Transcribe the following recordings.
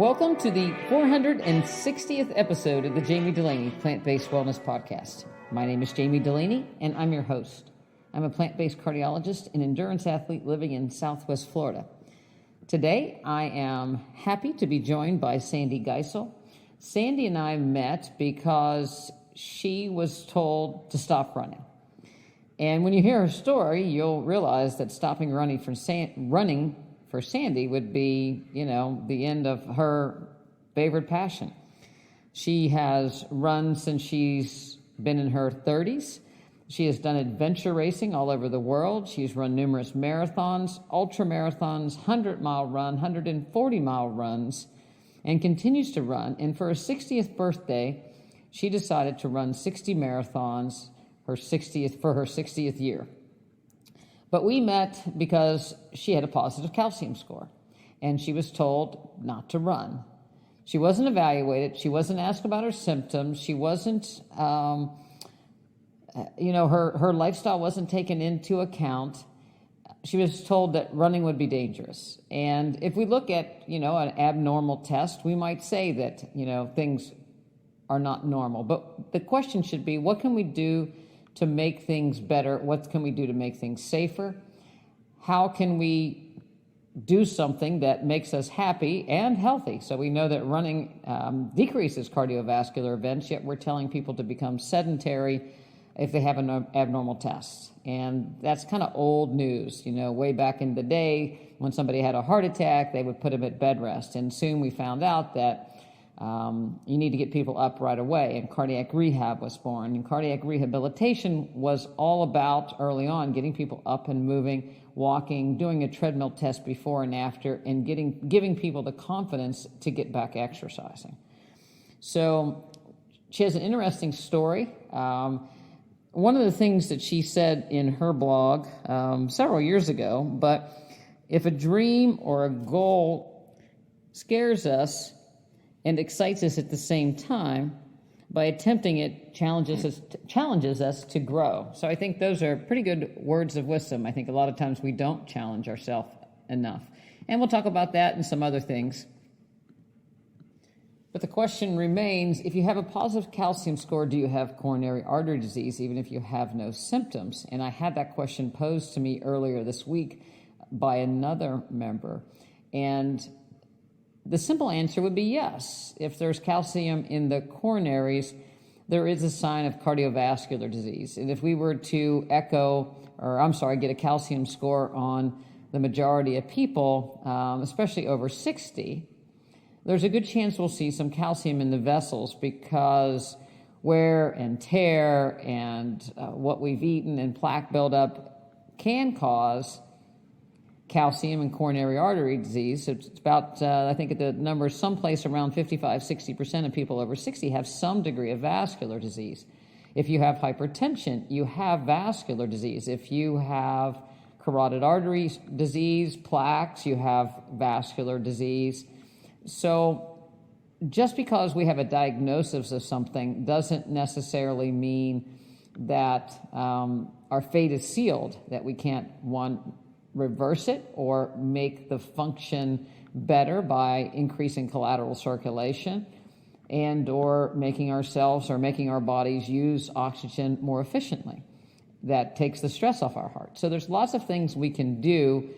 Welcome to the 460th episode of the Jami Dulaney Plant-Based Wellness Podcast. My name is Jami Dulaney, and I'm your host. I'm a plant-based cardiologist and endurance athlete living in Southwest Florida. Today, I am happy to be joined by Sandy Geisel. Sandy and I met because she was told to stop running. And when you hear her story, you'll realize that stopping running for Sandy would be, the end of her favorite passion. She has run since she's been in her 30s. She has done adventure racing all over the world. She's run numerous marathons, ultra marathons, 100-mile run, 140-mile runs, and continues to run. And for her 60th birthday, she decided to run 60 marathons for her 60th year. But we met because she had a positive calcium score, and she was told not to run. She wasn't evaluated. She wasn't asked about her symptoms. She wasn't, her lifestyle wasn't taken into account. She was told that running would be dangerous. And if we look at, an abnormal test, we might say that, things are not normal. But the question should be, what can we do to make things better? What can we do to make things safer? How can we do something that makes us happy and healthy? So we know that running decreases cardiovascular events, yet we're telling people to become sedentary if they have an abnormal test. And that's kind of old news. Way back in the day, when somebody had a heart attack, they would put them at bed rest. And soon we found out that you need to get people up right away, and cardiac rehab was born. And cardiac rehabilitation was all about, early on, getting people up and moving, walking, doing a treadmill test before and after, and giving people the confidence to get back exercising. So she has an interesting story. One of the things that she said in her blog several years ago, but if a dream or a goal scares us and excites us at the same time, by attempting it challenges us to grow. So I think those are pretty good words of wisdom. I think a lot of times we don't challenge ourselves enough. And we'll talk about that and some other things. But the question remains, if you have a positive calcium score, do you have coronary artery disease, even if you have no symptoms? And I had that question posed to me earlier this week by another member. And the simple answer would be yes. If there's calcium in the coronaries, there is a sign of cardiovascular disease. And if we were to get a calcium score on the majority of people, especially over 60, there's a good chance we'll see some calcium in the vessels, because wear and tear and what we've eaten and plaque buildup can cause calcium and coronary artery disease. So it's about, I think the number is someplace around 55-60% of people over 60 have some degree of vascular disease. If you have hypertension, you have vascular disease. If you have carotid artery disease, plaques, you have vascular disease. So just because we have a diagnosis of something doesn't necessarily mean that our fate is sealed, that we can't, reverse it or make the function better by increasing collateral circulation and or making our bodies use oxygen more efficiently. That takes the stress off our heart. So there's lots of things we can do,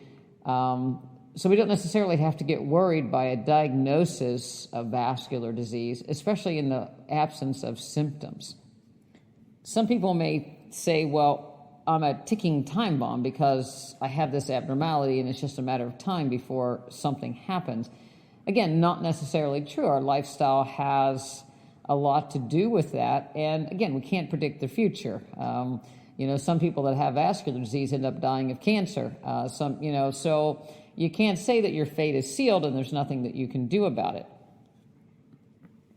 so we don't necessarily have to get worried by a diagnosis of vascular disease, especially in the absence of symptoms. Some people may say, well, I'm a ticking time bomb because I have this abnormality and it's just a matter of time before something happens. Again, not necessarily true. Our lifestyle has a lot to do with that. And again, we can't predict the future. Some people that have vascular disease end up dying of cancer. So you can't say that your fate is sealed and there's nothing that you can do about it.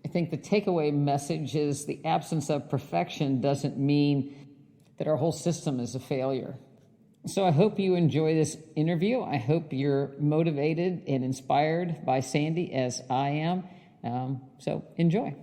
I think the takeaway message is the absence of perfection doesn't mean that our whole system is a failure. So I hope you enjoy this interview. I hope you're motivated and inspired by Sandy as I am. So enjoy.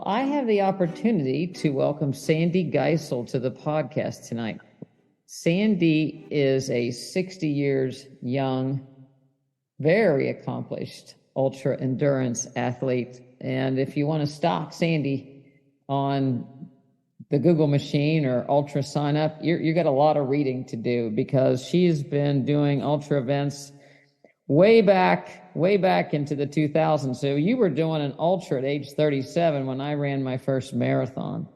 Well, I have the opportunity to welcome Sandy Geisel to the podcast tonight. Sandy is a 60 years young, very accomplished ultra endurance athlete. And if you want to stalk Sandy on the Google machine or ultra sign up, you got a lot of reading to do, because she's been doing ultra events way back into the 2000s. So you were doing an ultra at age 37 when I ran my first marathon.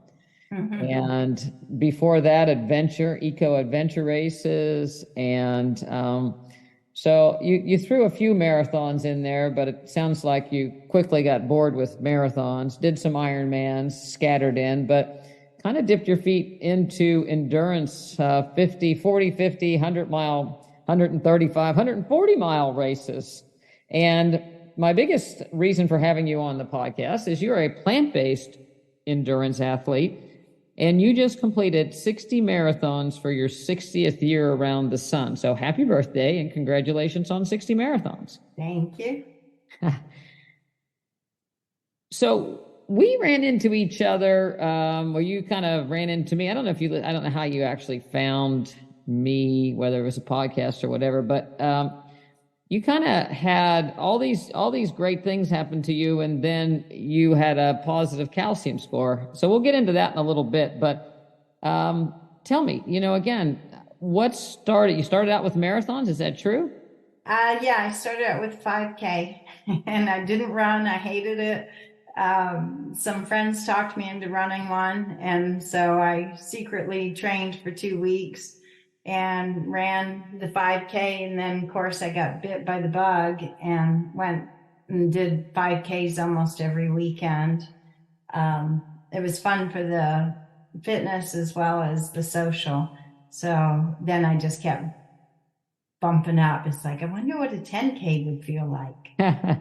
And before that, eco adventure races. And so you threw a few marathons in there, but it sounds like you quickly got bored with marathons, did some Ironmans scattered in, but kind of dipped your feet into endurance, 50, 40, 50, 100 mile, 135, 140 mile races. And my biggest reason for having you on the podcast is you're a plant-based endurance athlete, and you just completed 60 marathons for your 60th year around the sun. So happy birthday and congratulations on 60 marathons. Thank you. So we ran into each other, or you kind of ran into me. I don't know how you actually found me, whether it was a podcast or whatever, but you kind of had all these great things happen to you, and then you had a positive calcium score. So we'll get into that in a little bit, but tell me, again, you started out with marathons, is that true? Yeah, I started out with 5K and I didn't run. I hated it. Some friends talked me into running one, and so I secretly trained for 2 weeks and ran the 5K. And then, of course, I got bit by the bug and went and did 5Ks almost every weekend. It was fun for the fitness as well as the social. So then I just kept bumping up. It's like, I wonder what a 10K would feel like. I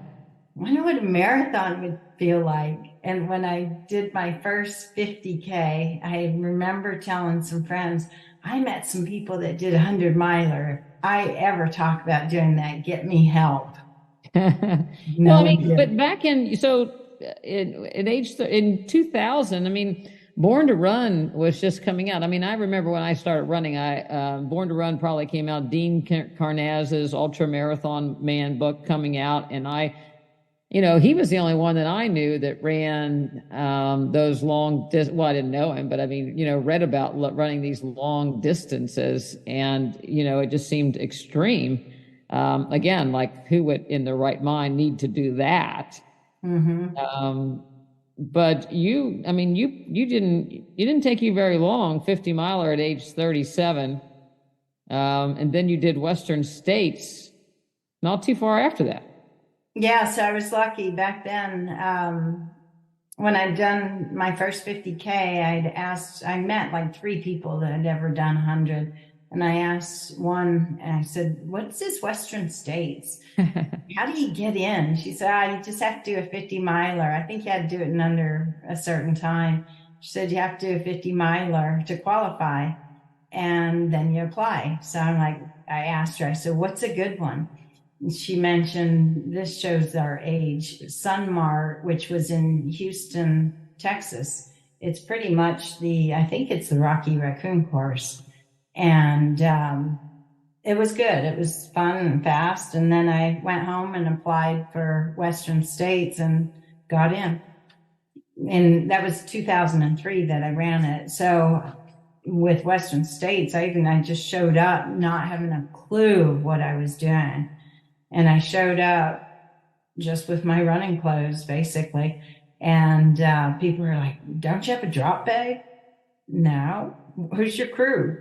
wonder what a marathon would feel like. And when I did my first 50K, I remember telling some friends, I met some people that did 100 miler. If I ever talk about doing that, get me help. But back in 2000, Born to Run was just coming out. I remember when I started running, Born to Run probably came out, Dean Karnazes' Ultra Marathon Man book coming out, and he was the only one that I knew that ran those long well, I didn't know him, but read about running these long distances, and it just seemed extreme. Again, like, who would in their right mind need to do that? But you didn't take you very long, 50 miler at age 37, and then you did Western States not too far after that. Yeah, so I was lucky back then. When I'd done my first 50K, I met like 3 people that had ever done 100. And I asked one, and I said, what's this Western States? How do you get in? She said, you just have to do a 50 miler. I think you had to do it in under a certain time. She said, you have to do a 50 miler to qualify, and then you apply. So I asked her, I said, what's a good one? She mentioned, this shows our age, Sunmar, which was in Houston, Texas. It's pretty much I think it's the Rocky Raccoon course. And it was good. It was fun and fast. And then I went home and applied for Western States and got in. And that was 2003 that I ran it. So with Western States, I just showed up not having a clue what I was doing. And I showed up just with my running clothes, basically. And people were like, don't you have a drop bag? No. Who's your crew?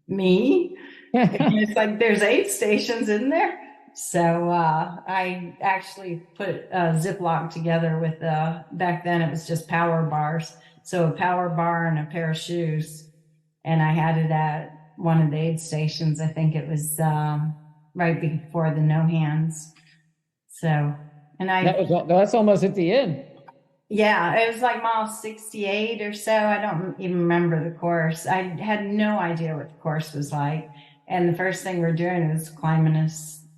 Me. And it's like, there's aid stations in there. So I actually put a Ziploc together with, back then it was just power bars. So a power bar and a pair of shoes. And I had it at one of the aid stations. I think it was right before the no hands. So, and that's almost at the end. Yeah, it was like mile 68 or so. I don't even remember the course. I had no idea what the course was like. And the first thing we're doing was climbing a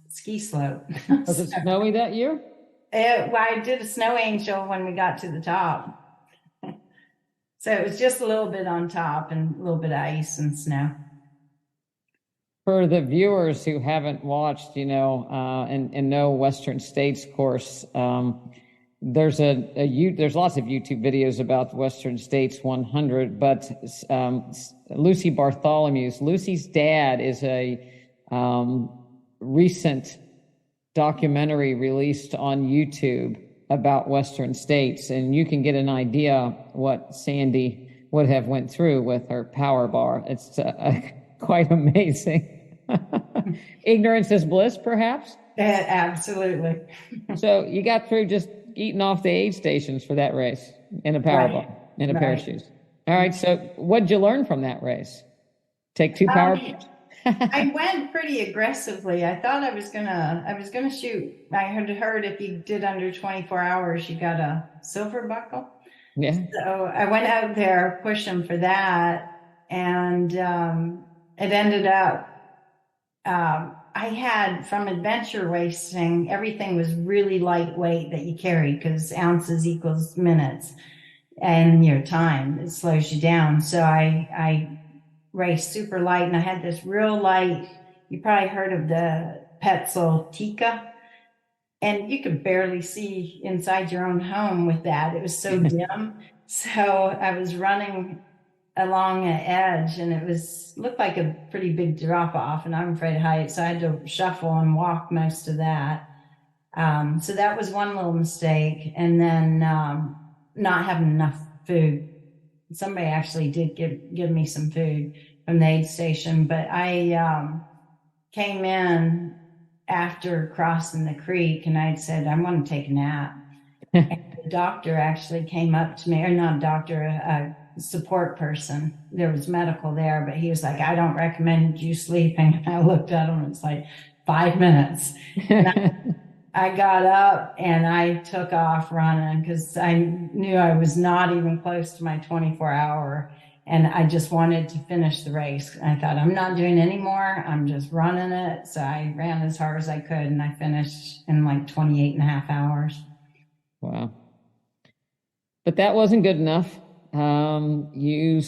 ski slope. Was it snowy that year? I did a snow angel when we got to the top. So it was just a little bit on top and a little bit of ice and snow. For the viewers who haven't watched, and know Western States course, there's there's lots of YouTube videos about the Western States 100, but Lucy's dad is a recent documentary released on YouTube about Western States, and you can get an idea what Sandy would have went through with her power bar. It's quite amazing. Ignorance is bliss, perhaps? Absolutely. So you got through just eating off the aid stations for that race in a power bar, in a pair of shoes. All right, so what did you learn from that race? Take 2 power bars? I went pretty aggressively. I thought I was gonna shoot. I had heard if you did under 24 hours, you got a silver buckle. Yeah. So I went out there pushing for that, and it ended up. I had, from adventure racing, everything was really lightweight that you carry because ounces equals minutes, and your time, it slows you down. So I raced super light, and I had this real light. You probably heard of the Petzl Tika, and you could barely see inside your own home with that. It was so dim. So I was running along an edge, and looked like a pretty big drop off, and I'm afraid of heights, so I had to shuffle and walk most of that. So that was one little mistake. And then not having enough food. Somebody actually did give me some food from the aid station, but I came in after crossing the creek, and I said, I want to take a nap. And the doctor actually came up to me, or not a doctor, a support person. There was medical there, but he was like, I don't recommend you sleeping. And I looked at him, and it's like 5 minutes. And I got up and I took off running because I knew I was not even close to my 24-hour, and I just wanted to finish the race. I thought, I'm not doing any more. I'm just running it. So I ran as hard as I could, and I finished in like 28 and a half hours. Wow. But that wasn't good enough. You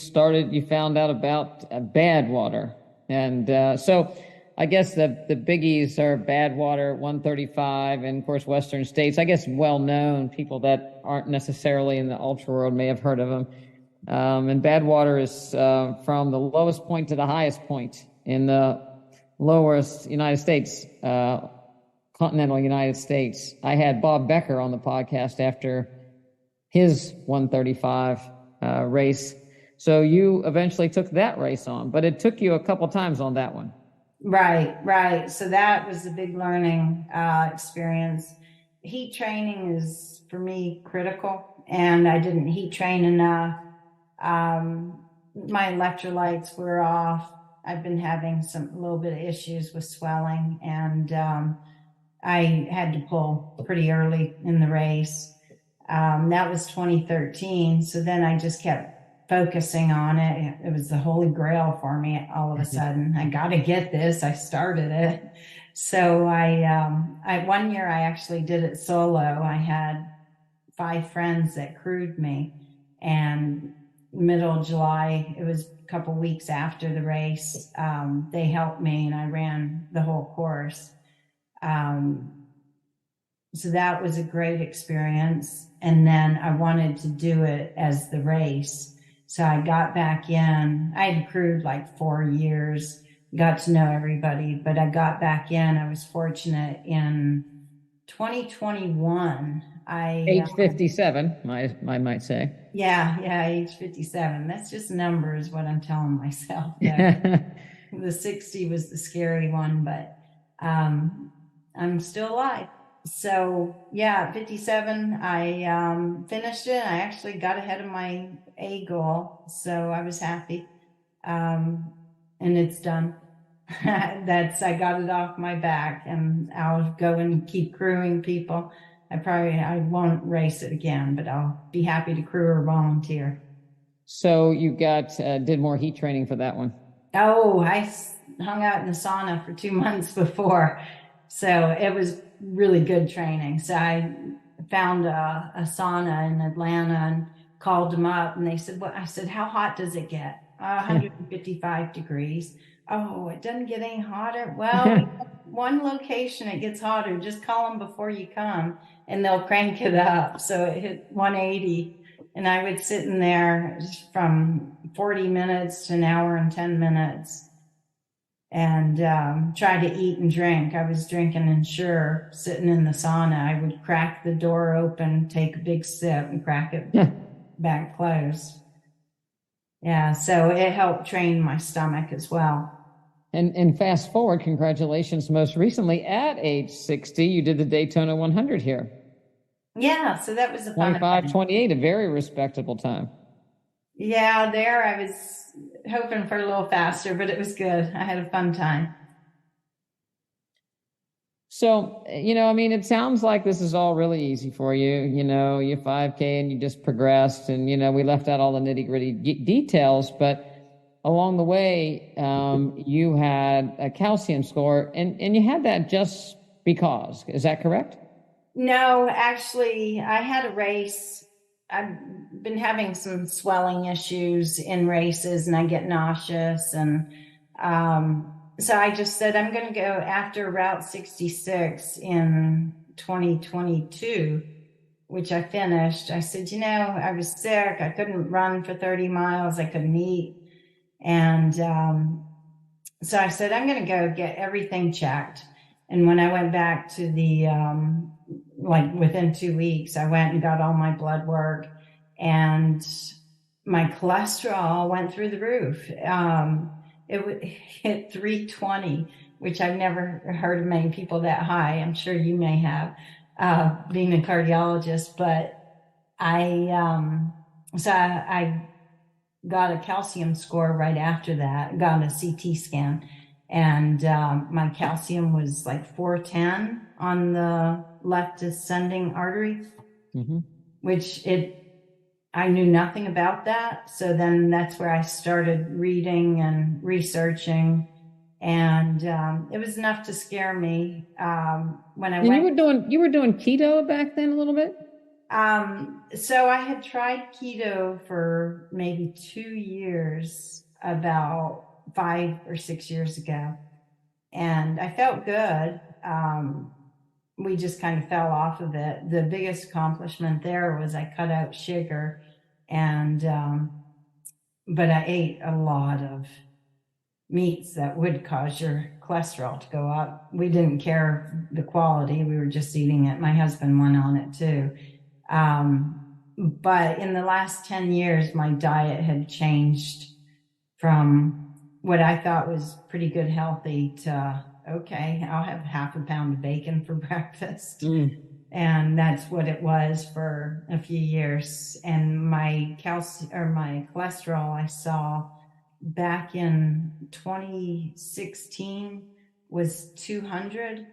found out about Badwater. And so I guess the biggies are Badwater, 135, and of course Western States. I guess well-known. People that aren't necessarily in the ultra world may have heard of them. And Badwater is from the lowest point to the highest point in the lowest United States, continental United States. I had Bob Becker on the podcast after his 135 race. So you eventually took that race on, but it took you a couple times on that one. Right. So that was a big learning experience. Heat training is, for me, critical, and I didn't heat train enough. My electrolytes were off. I've been having a little bit of issues with swelling, and I had to pull pretty early in the race. That was 2013. So then I just kept focusing on it. It was the holy grail for me all of a sudden. I got to get this. I started it. So I 1 year I actually did it solo. I had 5 friends that crewed me, and middle of July, it was a couple weeks after the race, they helped me, and I ran the whole course. So that was a great experience. And then I wanted to do it as the race. So I got back in. I had crewed like 4 years, got to know everybody, but I got back in. I was fortunate in 2021. Age 57, I might say. Yeah, age 57. That's just numbers, what I'm telling myself. The 60 was the scary one, but I'm still alive. So yeah, 57, I finished it. I actually got ahead of my A goal, so I was happy. And it's done. I got it off my back, and I'll go and keep crewing people. I won't race it again, but I'll be happy to crew or volunteer. So you did more heat training for that one? Oh, I hung out in the sauna for 2 months before. So it was really good training. So I found a sauna in Atlanta and called them up and they said, "Well," I said, "How hot does it get?" 155 degrees. "Oh, it doesn't get any hotter." "Well, we have one location it gets hotter. Just call them before you come and they'll crank it up." So it hit 180. And I would sit in there from 40 minutes to an hour and 10 minutes and try to eat and drink. I was drinking Ensure, sitting in the sauna. I would crack the door open, take a big sip, and crack it back closed. Yeah, so it helped train my stomach as well. And fast forward, congratulations. Most recently, at age 60, you did the Daytona 100 here. Yeah, so that was a fun 25:28, a very respectable time. Yeah, there I was hoping for a little faster, but it was good. I had a fun time. So, I mean, it sounds like this is all really easy for you. You 5K and you just progressed, and, we left out all the nitty gritty details, but along the way, you had a calcium score and you had that just because. Is that correct? No, actually, I had a race. I've been having some swelling issues in races and I get nauseous. And so I just said, I'm going to go after Route 66 in 2022, which I finished. I said, I was sick. I couldn't run for 30 miles. I couldn't eat. And so I said, I'm going to go get everything checked. And when I went back to the, within 2 weeks, I went and got all my blood work and my cholesterol went through the roof. It hit 320, which I've never heard of many people that high. I'm sure you may have, being a cardiologist, but I got a calcium score right after that, got a CT scan, and my calcium was like 410 on the left ascending artery, which I knew nothing about that. So then that's where I started reading and researching, and it was enough to scare me. When I went, you were doing keto back then a little bit. So I had tried keto for maybe 2 years, about 5 or 6 years ago, and I felt good. We just kind of fell off of it. The biggest accomplishment there was I cut out sugar, and but I ate a lot of meats that would cause your cholesterol to go up. We didn't care the quality. We were just eating it. My husband went on it too. But in the last 10 years, my diet had changed from what I thought was pretty good healthy to, okay, I'll have half a pound of bacon for breakfast. And that's what it was for a few years. And my cholesterol I saw back in 2016 was 200.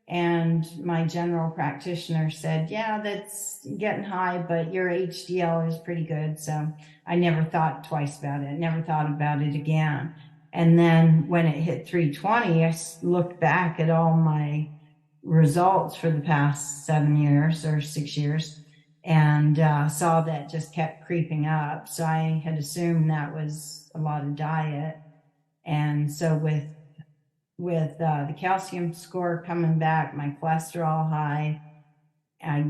And my general practitioner said, yeah, that's getting high, but your HDL is pretty good. So I never thought twice about it. Never thought about it again. And then when it hit 320, I looked back at all my results for the past 7 years or 6 years and saw that just kept creeping up. So I had assumed that was a lot of diet. And so with the calcium score coming back, my cholesterol high, I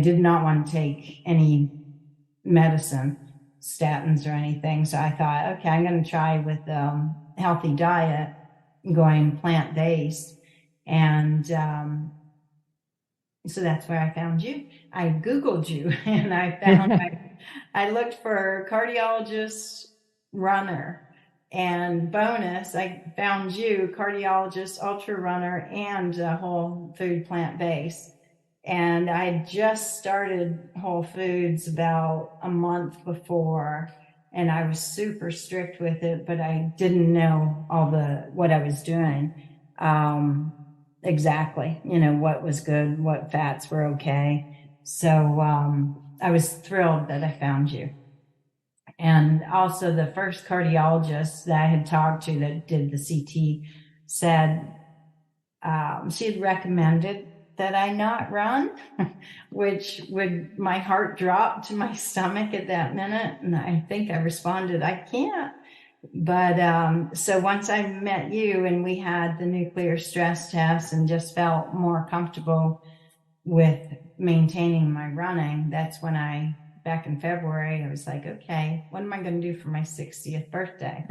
did not want to take any medicine, statins or anything. So I thought, okay, I'm going to try with healthy diet, going plant-based. And so that's where I found you. I Googled you and I found, I looked for cardiologist runner. And bonus, I found you, cardiologist, ultra runner, and whole food plant-based. And I just started Whole Foods about a month before, and I was super strict with it, but I didn't know what I was doing exactly. What was good, what fats were okay. So I was thrilled that I found you. And also the first cardiologist that I had talked to that did the CT said she had recommended that I not run, which would my heart drop to my stomach at that minute. And I think I responded, I can't. But so once I met you and we had the nuclear stress test and just felt more comfortable with maintaining my running, that's when back in February, I was like, okay, what am I going to do for my 60th birthday?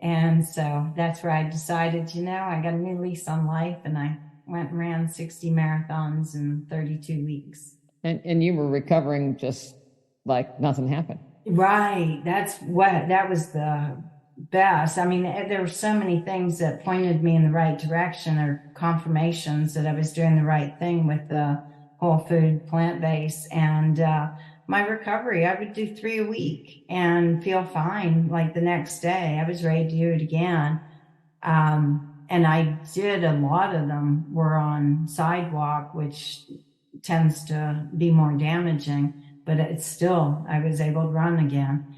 And so that's where I decided, I got a new lease on life, and I went and ran 60 marathons in 32 weeks. And you were recovering just like nothing happened. Right. That was the best. I mean, there were so many things that pointed me in the right direction, or confirmations that I was doing the right thing with the whole food, plant-based. And my recovery, I would do 3 a week and feel fine. Like the next day, I was ready to do it again. And I did, a lot of them were on sidewalk, which tends to be more damaging, but it's still, I was able to run again.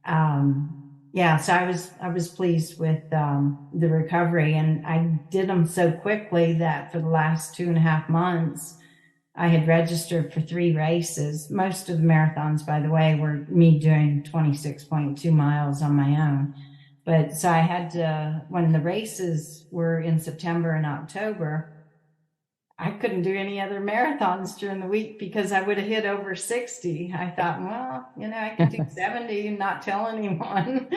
So I was pleased with the recovery, and I did them so quickly that for the last 2.5 months, I had registered for 3 races. Most of the marathons, by the way, were me doing 26.2 miles on my own. But so I had to, when the races were in September and October, I couldn't do any other marathons during the week because I would have hit over 60. I thought, well, I could do 70 and not tell anyone.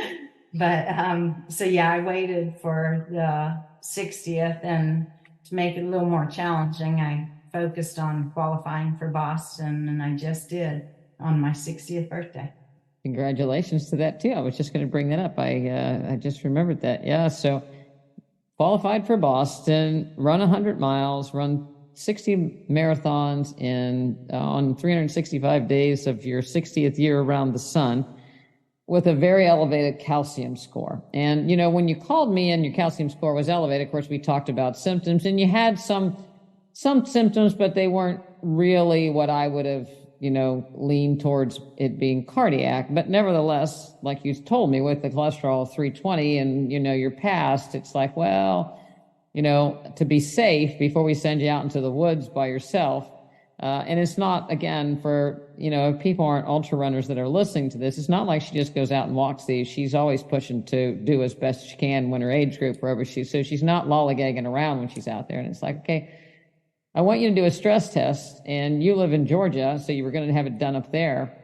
But I waited for the 60th, and to make it a little more challenging, I focused on qualifying for Boston, and I just did on my 60th birthday. Congratulations to that too. I was just going to bring that up. I just remembered that. Yeah. So qualified for Boston, run 100 miles, run 60 marathons on 365 days of your 60th year around the sun, with a very elevated calcium score. And, when you called me and your calcium score was elevated, of course, we talked about symptoms, and you had some symptoms, but they weren't really what I would have, leaned towards it being cardiac. But nevertheless, like you told me, with the cholesterol of 320 and, your past, it's like, well, to be safe before we send you out into the woods by yourself. And it's not, again, for, if people aren't ultra runners that are listening to this, it's not like she just goes out and walks these. She's always pushing to do as best she can when her age group, wherever so she's not lollygagging around when she's out there. And it's like, okay, I want you to do a stress test, and you live in Georgia, so you were going to have it done up there.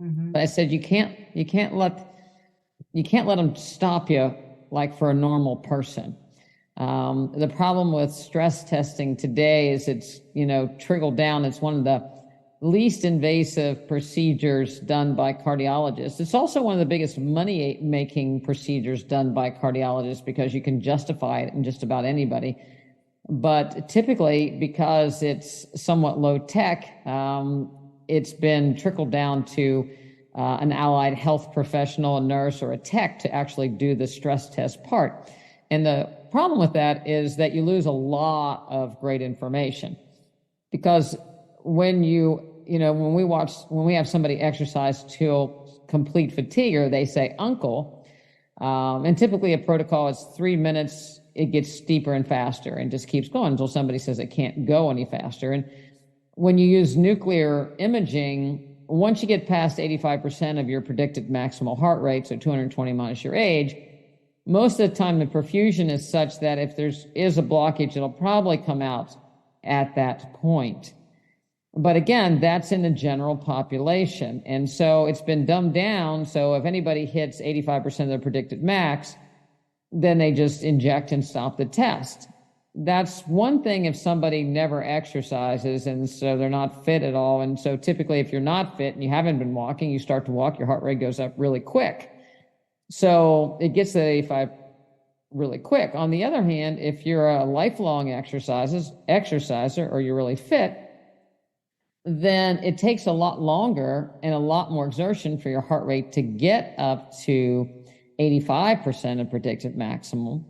Mm-hmm. But I said, you can't let them stop you like for a normal person. The problem with stress testing today is it's, trickled down. It's one of the least invasive procedures done by cardiologists. It's also one of the biggest money-making procedures done by cardiologists, because you can justify it in just about anybody. But typically, because it's somewhat low tech, it's been trickled down to an allied health professional, a nurse, or a tech to actually do the stress test part. And the problem with that is that you lose a lot of great information, because when when we have somebody exercise till complete fatigue, or they say uncle, and typically a protocol is 3 minutes. It gets steeper and faster and just keeps going until somebody says it can't go any faster. And when you use nuclear imaging, once you get past 85% of your predicted maximal heart rate, so 220 minus your age, most of the time the perfusion is such that if there is a blockage, it'll probably come out at that point. But again, that's in the general population. And so it's been dumbed down. So if anybody hits 85% of their predicted max, then they just inject and stop the test. That's one thing if somebody never exercises, and so they're not fit at all. And so typically if you're not fit and you haven't been walking, you start to walk, your heart rate goes up really quick. So it gets to 85 really quick. On the other hand, if you're a lifelong exerciser, or you're really fit, then it takes a lot longer and a lot more exertion for your heart rate to get up to 85% of predicted maximum,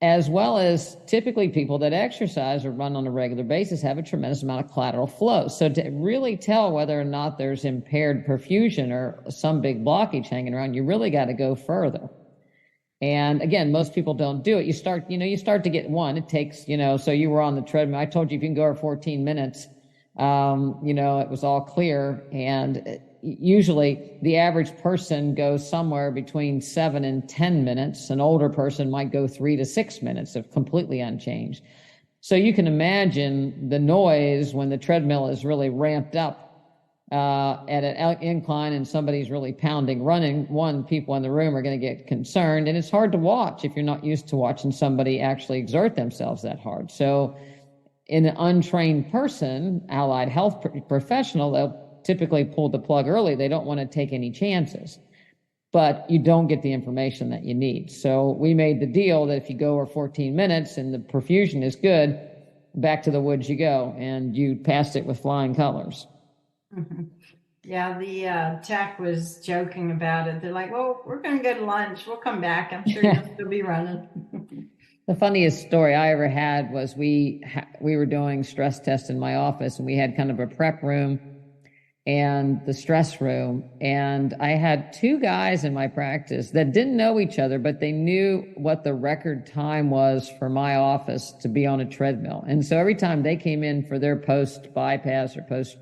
as well as typically people that exercise or run on a regular basis have a tremendous amount of collateral flow. So to really tell whether or not there's impaired perfusion or some big blockage hanging around, you really got to go further. And again, most people don't do it. You start to get one. It takes, so you were on the treadmill. I told you if you can go over 14 minutes, it was all clear. And usually the average person goes somewhere between 7 and 10 minutes. An older person might go 3 to 6 minutes of completely unchanged. So you can imagine the noise when the treadmill is really ramped up at an incline and somebody's really pounding, running. One, people in the room are going to get concerned, and it's hard to watch if you're not used to watching somebody actually exert themselves that hard. So in an untrained person, allied health professional, they'll typically pull the plug early. They don't want to take any chances, but you don't get the information that you need. So we made the deal that if you go over 14 minutes and the perfusion is good, back to the woods you go, and you passed it with flying colors. Mm-hmm. Yeah, the tech was joking about it. They're like, well, we're going to go to lunch. We'll come back. I'm sure you'll still be running. The funniest story I ever had was we were doing stress tests in my office, and we had kind of a prep room and the stress room. And I had 2 guys in my practice that didn't know each other, but they knew what the record time was for my office to be on a treadmill. And so every time they came in for their post bypass or post,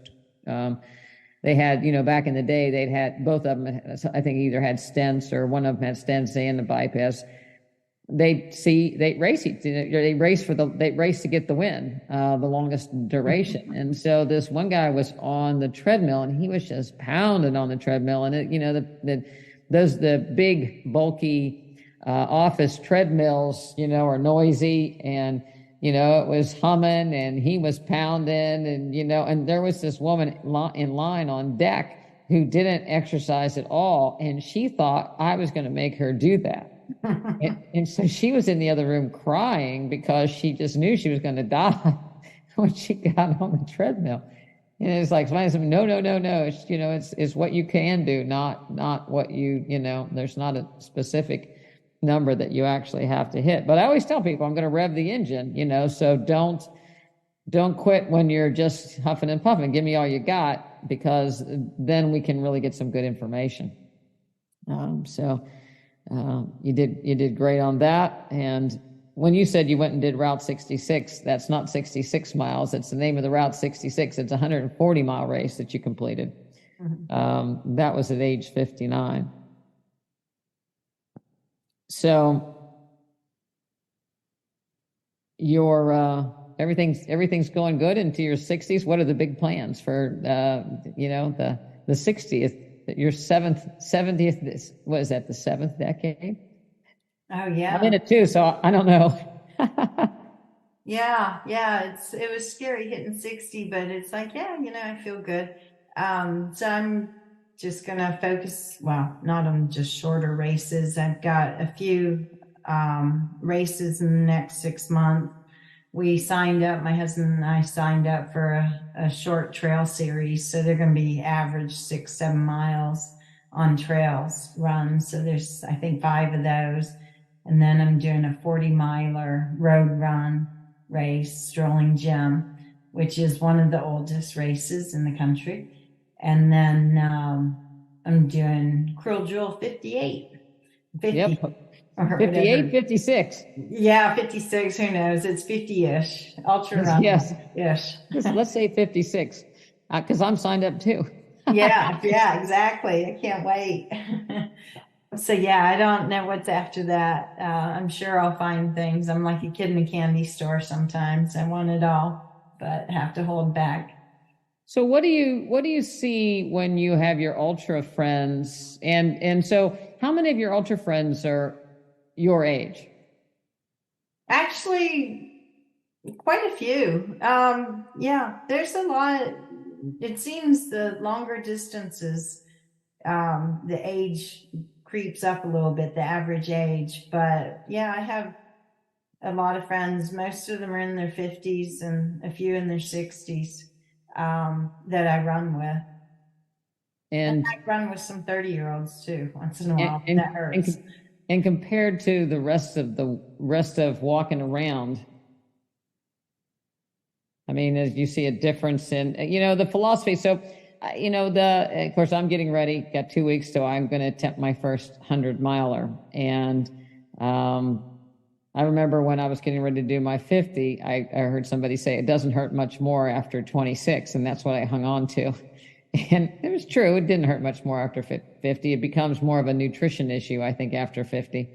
they had, back in the day, they'd had, both of them, I think either had stents or one of them had stents and the bypass. They race to get the win, the longest duration. And so this one guy was on the treadmill and he was just pounding on the treadmill. And the big bulky, office treadmills, are noisy, and, it was humming and he was pounding, and, and there was this woman in line on deck who didn't exercise at all. And she thought I was going to make her do that. and so she was in the other room crying because she just knew she was going to die when she got on the treadmill. And it's like, no. It's what you can do, not what there's not a specific number that you actually have to hit. But I always tell people I'm going to rev the engine, so don't quit when you're just huffing and puffing. Give me all you got, because then we can really get some good information. You did great on that. And when you said you went and did Route 66, that's not 66 miles. It's the name of the Route 66. It's a 140-mile race that you completed. Mm-hmm. That was at age 59. So your everything's going good into your 60s. What are the big plans for the 60th? Your 70th, what is that, the 7th decade? Oh, yeah. I'm in it too, so I don't know. Yeah. It was scary hitting 60, but it's like, I feel good. So I'm just going to focus, not on just shorter races. I've got a few races in the next 6 months. We signed up, my husband and I signed up for a short trail series. So they're going to be average 6-7 miles on trails runs. So there's, I think, 5 of those. And then I'm doing a 40-miler road run race, Strolling Gym, which is one of the oldest races in the country. And then I'm doing Cruel Jewel 58. 50. Yep. 58, 56. Yeah, 56. Who knows? It's 50-ish. Ultra run. Yes. Let's say 56, because I'm signed up too. Yeah, exactly. I can't wait. So I don't know what's after that. I'm sure I'll find things. I'm like a kid in a candy store sometimes. I want it all, but have to hold back. So what do you see when you have your ultra friends? And so how many of your ultra friends are your age? Actually, quite a few. There's a lot. It seems the longer distances, the age creeps up a little bit, the average age. But I have a lot of friends. Most of them are in their 50s and a few in their 60s that I run with. And I run with some 30-year-olds too, once in a while. That hurts. And compared to the rest of walking around, I mean, as you see a difference in, the philosophy. So, of course, I'm getting ready, got 2 weeks till I'm going to attempt my first 100-miler. And Um, I remember when I was getting ready to do my 50, I heard somebody say it doesn't hurt much more after 26, and that's what I hung on to. And it was true. It didn't hurt much more after 50. It becomes more of a nutrition issue, I think, after 50,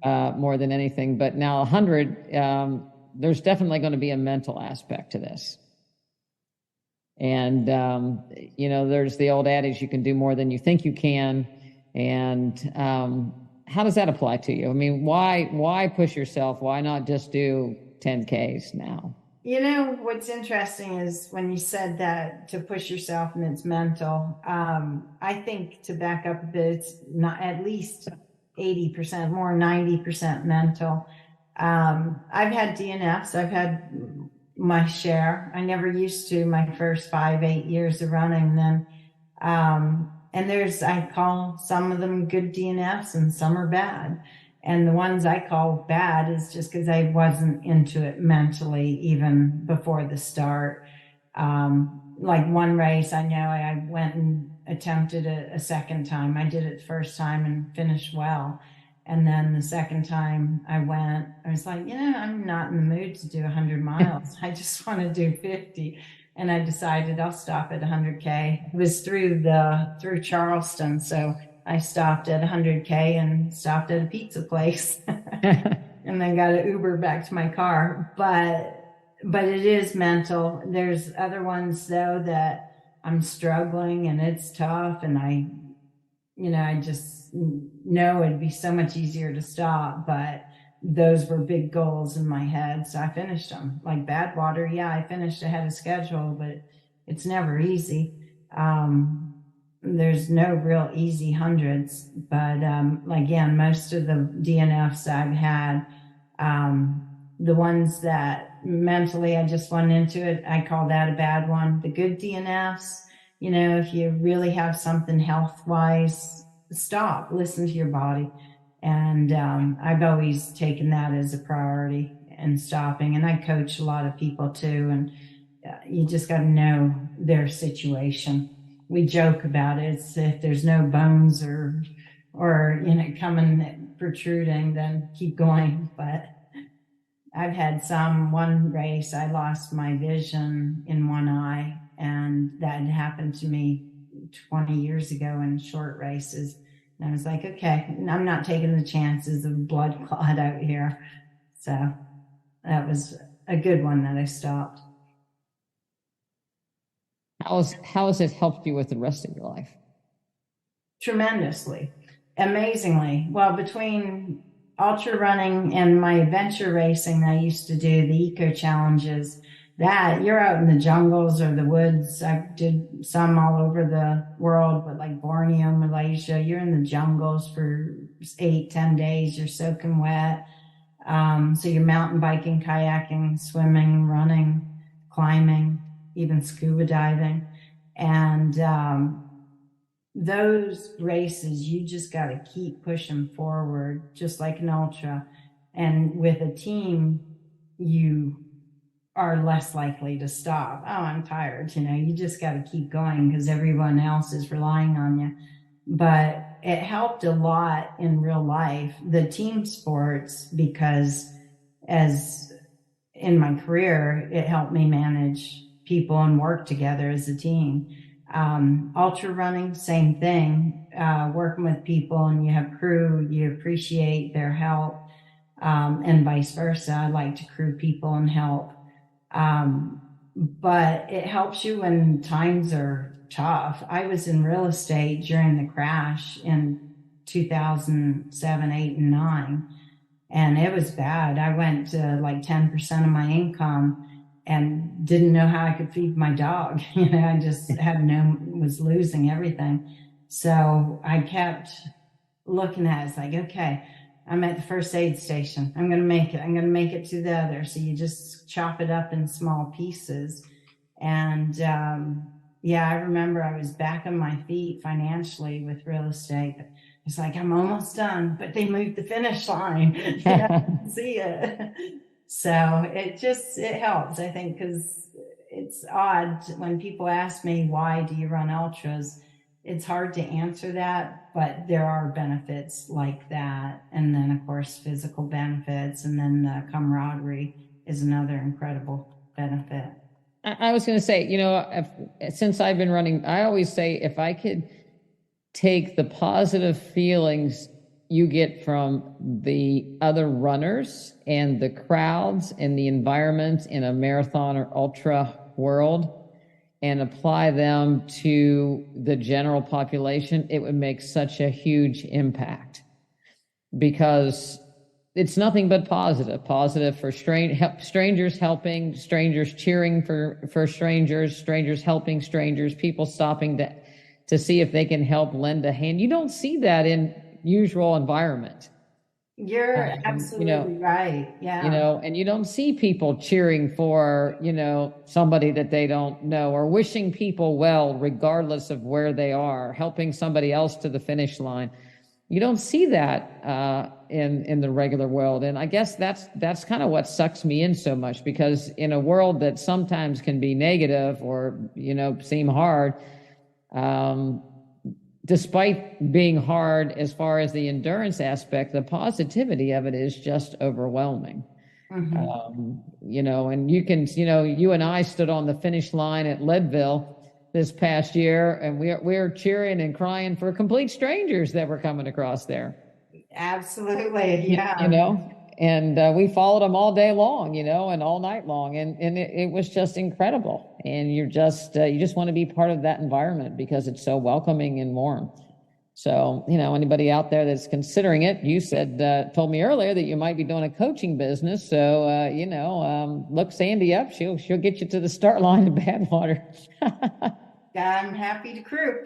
more than anything. But now 100, there's definitely going to be a mental aspect to this. And, there's the old adage, you can do more than you think you can. And how does that apply to you? I mean, why push yourself? Why not just do 10Ks now? What's interesting is when you said that to push yourself and it's mental, I think to back up a bit, it's not at least 80% more, 90% mental. I've had DNFs. I've had my share. I never used to my first 8 years of running. Then, and I call some of them good DNFs and some are bad. And the ones I call bad is just because I wasn't into it mentally even before the start. Like one race, I know I went and attempted a second time. I did it the first time and finished well. And then the second time I was like, I'm not in the mood to do 100 miles. I just want to do 50. And I decided I'll stop at 100K. It was through Charleston. So I stopped at 100K and stopped at a pizza place and then got an Uber back to my car. But it is mental. There's other ones though that I'm struggling and it's tough. And I just know it'd be so much easier to stop, but those were big goals in my head. So I finished them. Like Badwater, yeah, I finished ahead of schedule, but it's never easy. There's no real easy hundreds, but again, most of the DNFs I've had, the ones that mentally I just went into it, I call that a bad one. The good DNFs, if you really have something health-wise, stop, listen to your body. And I've always taken that as a priority and stopping. And I coach a lot of people too, and you just got to know their situation. We joke about it. It's if there's no bones or coming protruding, then keep going. But I've had one race, I lost my vision in one eye, and that had happened to me 20 years ago in short races. And I was like, okay, I'm not taking the chances of blood clot out here. So that was a good one that I stopped. How has it helped you with the rest of your life? Tremendously, amazingly. Well, between ultra running and my adventure racing I used to do, the eco challenges, that you're out in the jungles or the woods. I did some all over the world, but like Borneo, Malaysia, you're in the jungles for 8-10 days. You're soaking wet. So you're mountain biking, kayaking, swimming, running, climbing, even scuba diving. And those races, you just got to keep pushing forward, just like an ultra. And with a team, you are less likely to stop. Oh, I'm tired. You just got to keep going because everyone else is relying on you. But it helped a lot in real life, the team sports, because as in my career, it helped me manage people and work together as a team. Ultra running, same thing, working with people and you have crew, you appreciate their help, and vice versa. I like to crew people and help. But it helps you when times are tough. I was in real estate during the crash in 2007, 8, and 9, and it was bad. I went to like 10% of my income and didn't know how I could feed my dog. I just was losing everything. So I kept looking at it. It's like, okay, I'm at the first aid station. I'm going to make it. I'm going to make it to the other. So you just chop it up in small pieces. And I remember I was back on my feet financially with real estate. It's like, I'm almost done, but they moved the finish line. See it. So it helps, I think, because it's odd when people ask me, why do you run ultras? it's hard to answer that, but there are benefits like that. And then, of course, physical benefits, and then the camaraderie is another incredible benefit. I was going to say, since I've been running, I always say if I could take the positive feelings you get from the other runners and the crowds and the environment in a marathon or ultra world and apply them to the general population, it would make such a huge impact, because it's nothing but positive for strangers helping strangers, cheering for strangers, strangers helping strangers, people stopping to see if they can help, lend a hand. You don't see that in usual environment. You're absolutely right. Yeah. And you don't see people cheering for, somebody that they don't know, or wishing people well, regardless of where they are, helping somebody else to the finish line. You don't see that in the regular world. And I guess that's kind of what sucks me in so much, because in a world that sometimes can be negative or, seem hard, despite being hard as far as the endurance aspect, the positivity of it is just overwhelming. Mm-hmm. And you and I stood on the finish line at Leadville this past year, and we're cheering and crying for complete strangers that were coming across there. Absolutely. Yeah. And we followed them all day long, and all night long. And it was just incredible. And you just want to be part of that environment because it's so welcoming and warm. So, anybody out there that's considering it, you told me earlier that you might be doing a coaching business. So, look Sandy up. She'll get you to the start line in Badwater. I'm happy to crew.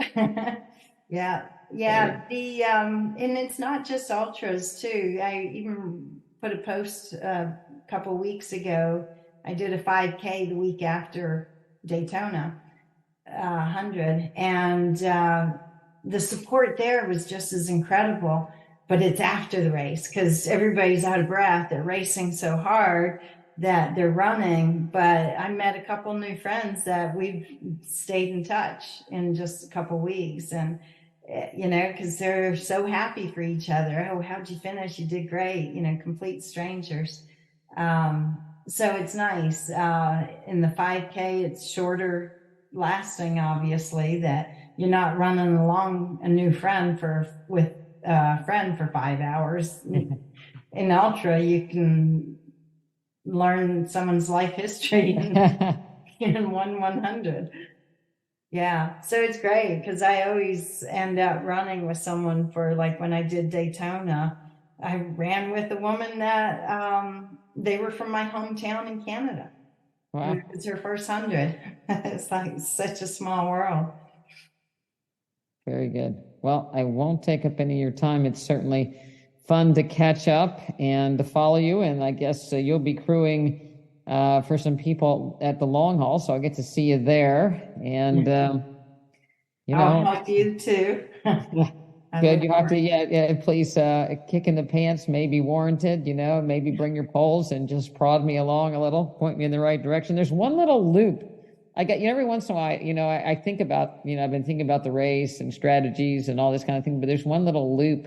Yeah. Yeah. And it's not just ultras too. I even put a post a couple weeks ago. I did a 5K the week after Daytona 100, and the support there was just as incredible. But it's after the race because everybody's out of breath. They're racing so hard that they're running. But I met a couple new friends that we've stayed in touch in just a couple weeks, and because they're so happy for each other. Oh, how'd you finish? You did great. Complete strangers. So it's nice. In the 5K, it's shorter lasting, obviously, that you're not running along a new friend with a friend for 5 hours. In ultra, you can learn someone's life history in 100. Yeah, so it's great because I always end up running with someone for, like, when I did Daytona, I ran with a woman that they were from my hometown in Canada. Wow. It was her first 100. It's like such a small world. Very good. Well, I won't take up any of your time. It's certainly fun to catch up and to follow you. And I guess you'll be crewing for some people at the long haul, so I'll get to see you there. And I'll help you too. Good. You have to, please. Kick in the pants may be warranted. Maybe bring your poles and just prod me along a little, point me in the right direction. There's one little loop. I got every once in a while. I think about I've been thinking about the race and strategies and all this kind of thing. But there's one little loop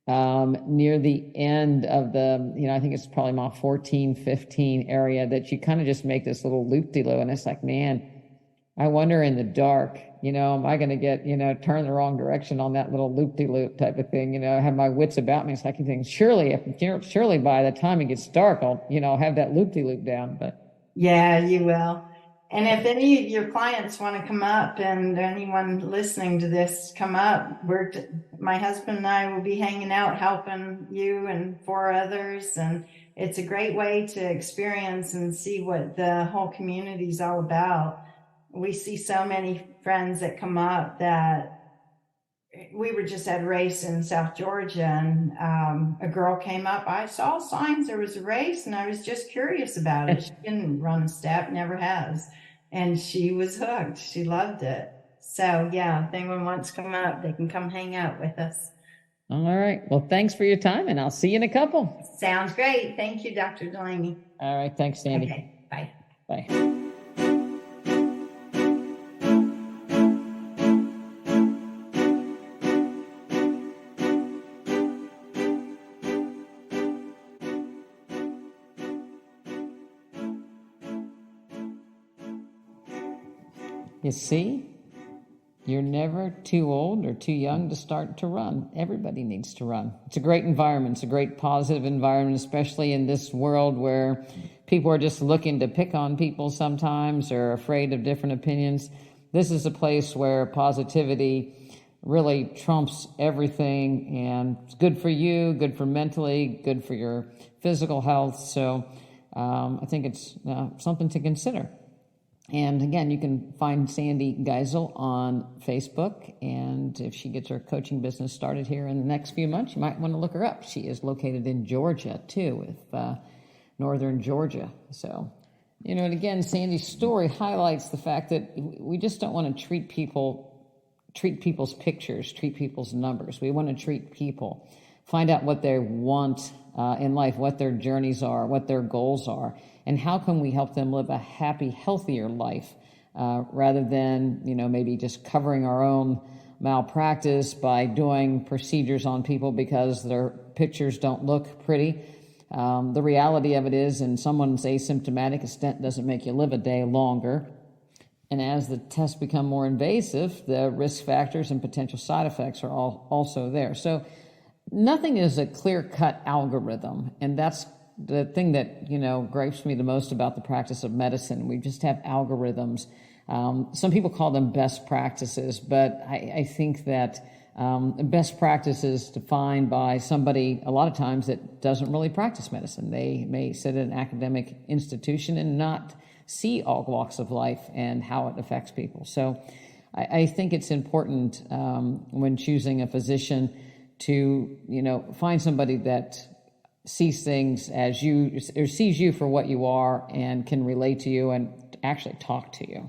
near the end of the, I think it's probably mile 14, 15 area that you kind of just make this little loop-de-loo. And it's like, man, I wonder in the dark, am I going to get, turn the wrong direction on that little loop-de-loop type of thing? Have my wits about me. It's like you think, surely by the time it gets dark, I'll have that loop-de-loop down. But yeah, you will. And if any of your clients want to come up, and anyone listening to this come up, my husband and I will be hanging out, helping you and 4 others. And it's a great way to experience and see what the whole community is all about. We see so many friends that come up that we were just at a race in South Georgia, and a girl came up. I saw signs there was a race, and I was just curious about it. She didn't run a step, never has. And she was hooked. She loved it. So, yeah, if anyone wants to come up, they can come hang out with us. All right. Well, thanks for your time, and I'll see you in a couple. Sounds great. Thank you, Dr. Dulaney. All right. Thanks, Sandy. Okay. Bye. Bye. You see? You're never too old or too young to start to run. Everybody needs to run. It's a great environment. It's a great positive environment, especially in this world where people are just looking to pick on people sometimes or afraid of different opinions. This is a place where positivity really trumps everything, and it's good for you, good for mentally, good for your physical health. So I think it's something to consider. And again, you can find Sandy Geisel on Facebook, and if she gets her coaching business started here in the next few months, you might want to look her up. She is located in Georgia too, with northern Georgia. So, and again, Sandy's story highlights the fact that we just don't want to treat people's pictures, treat people's numbers. We want to treat people, find out what they want in life, what their journeys are, what their goals are, and how can we help them live a happy, healthier life rather than, maybe just covering our own malpractice by doing procedures on people because their pictures don't look pretty. The reality of it is, and someone's asymptomatic, a stent doesn't make you live a day longer. And as the tests become more invasive, the risk factors and potential side effects are also there. So nothing is a clear-cut algorithm, and that's the thing that, gripes me the most about the practice of medicine. We just have algorithms. Some people call them best practices, but I think that best practices defined by somebody a lot of times that doesn't really practice medicine. They may sit at an academic institution and not see all walks of life and how it affects people. So I think it's important when choosing a physician to, find somebody that sees things as you, or sees you for what you are and can relate to you and actually talk to you.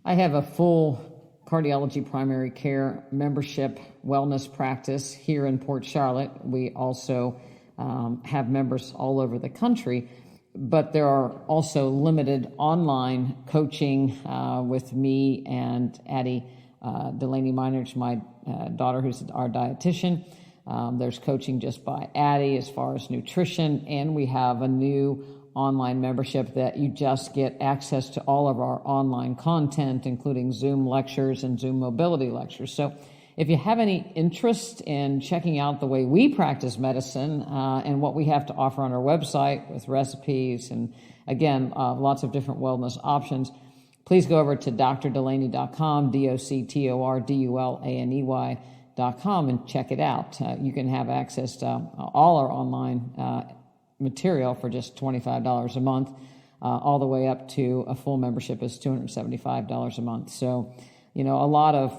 I have a full cardiology primary care membership wellness practice here in Port Charlotte. We also have members all over the country, but there are also limited online coaching with me and Addie Dulaney Miners, my daughter, who's our dietitian. There's coaching just by Addie as far as nutrition, and we have a new online membership that you just get access to all of our online content, including Zoom lectures and Zoom mobility lectures. So if you have any interest in checking out the way we practice medicine and what we have to offer on our website with recipes and, again, lots of different wellness options, please go over to drdulaney.com, DoctorDulaney.com, and check it out. You can have access to all our online material for just $25 a month, all the way up to a full membership is $275 a month. So, a lot of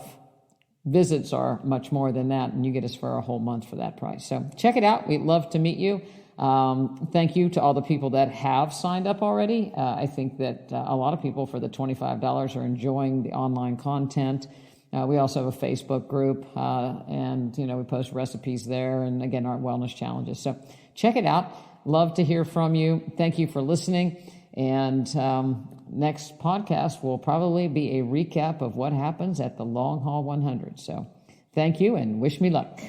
visits are much more than that, and you get us for a whole month for that price. So check it out. We'd love to meet you. Thank you to all the people that have signed up already. I think that a lot of people for the $25 are enjoying the online content. We also have a Facebook group, and, we post recipes there and, again, our wellness challenges. So check it out. Love to hear from you. Thank you for listening. And next podcast will probably be a recap of what happens at the Long Haul 100. So thank you and wish me luck.